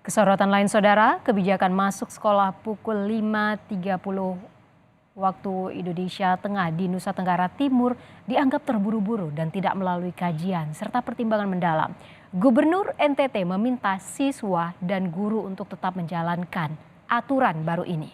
Kesorotan lain saudara, kebijakan masuk sekolah pukul 5.30 waktu Indonesia Tengah di Nusa Tenggara Timur dianggap terburu-buru dan tidak melalui kajian serta pertimbangan mendalam. Gubernur NTT meminta siswa dan guru untuk tetap menjalankan aturan baru ini.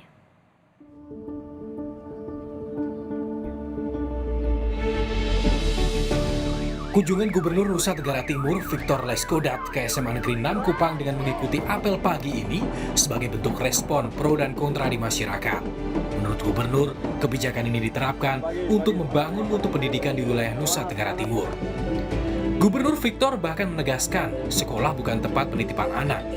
Kunjungan Gubernur Nusa Tenggara Timur Victor Leskodat ke SMA Negeri 6 Kupang dengan mengikuti apel pagi ini sebagai bentuk respon pro dan kontra di masyarakat. Menurut Gubernur, kebijakan ini diterapkan untuk membangun mutu pendidikan di wilayah Nusa Tenggara Timur. Gubernur Victor bahkan menegaskan sekolah bukan tempat penitipan anak.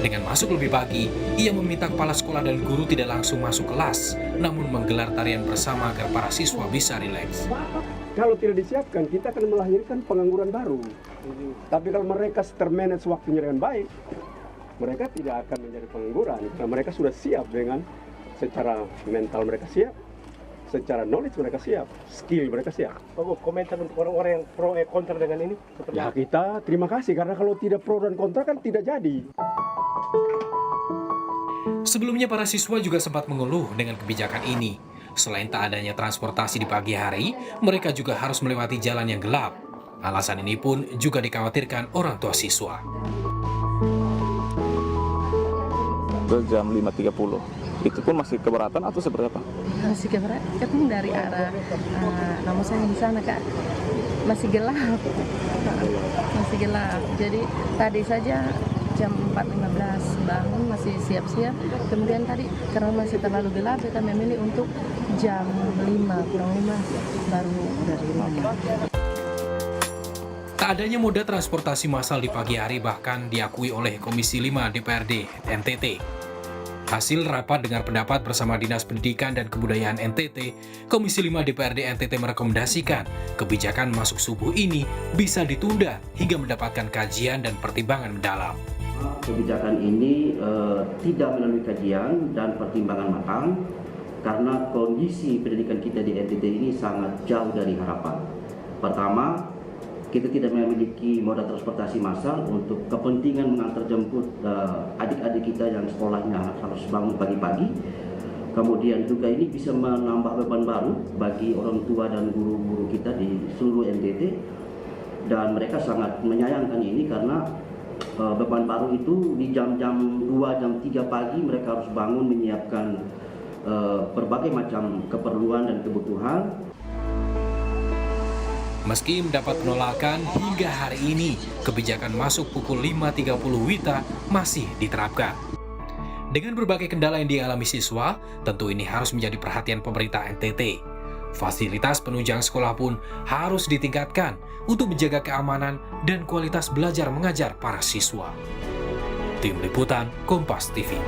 Dengan masuk lebih pagi, ia meminta kepala sekolah dan guru tidak langsung masuk kelas, namun menggelar tarian bersama agar para siswa bisa rileks. Kalau tidak disiapkan, kita akan melahirkan pengangguran baru. Tapi kalau mereka termanage waktunya dengan baik, mereka tidak akan menjadi pengangguran. Nah, mereka sudah siap dengan secara mental mereka siap, secara knowledge mereka siap, skill mereka siap. Bagus, komentar untuk orang-orang yang pro kontra dengan ini? Ya kita terima kasih, karena kalau tidak pro dan kontra kan tidak jadi. Sebelumnya para siswa juga sempat mengeluh dengan kebijakan ini. Selain tak adanya transportasi di pagi hari, mereka juga harus melewati jalan yang gelap. Alasan ini pun juga dikhawatirkan orang tua siswa. Ke jam 5.30, itu pun masih keberatan atau seperti apa? Masih keberatan dari arah namun saya di sana Kak, masih gelap. Masih gelap, jadi tadi saja jam 4.15 bangun masih siap-siap, kemudian tadi karena masih terlalu gelap kita memilih untuk jam 5 kurang 5 baru dari rumah. Tak adanya moda transportasi massal di pagi hari bahkan diakui oleh Komisi 5 DPRD NTT. Hasil rapat dengar pendapat bersama Dinas Pendidikan dan Kebudayaan NTT, Komisi 5 DPRD NTT merekomendasikan kebijakan masuk subuh ini bisa ditunda hingga mendapatkan kajian dan pertimbangan mendalam. Kebijakan ini tidak melalui kajian dan pertimbangan matang karena kondisi pendidikan kita di NTT ini sangat jauh dari harapan. Pertama, kita tidak memiliki moda transportasi massal untuk kepentingan mengantar jemput adik-adik kita yang sekolahnya harus bangun pagi-pagi. Kemudian juga ini bisa menambah beban baru bagi orang tua dan guru-guru kita di seluruh NTT, dan mereka sangat menyayangkan ini karena beban baru itu di jam-jam 2, jam 3 pagi mereka harus bangun menyiapkan berbagai macam keperluan dan kebutuhan. Meski mendapat penolakan hingga hari ini, kebijakan masuk pukul 5.30 WITA masih diterapkan. Dengan berbagai kendala yang dialami siswa, tentu ini harus menjadi perhatian pemerintah NTT. Fasilitas penunjang sekolah pun harus ditingkatkan untuk menjaga keamanan dan kualitas belajar mengajar para siswa. Tim Liputan Kompas TV.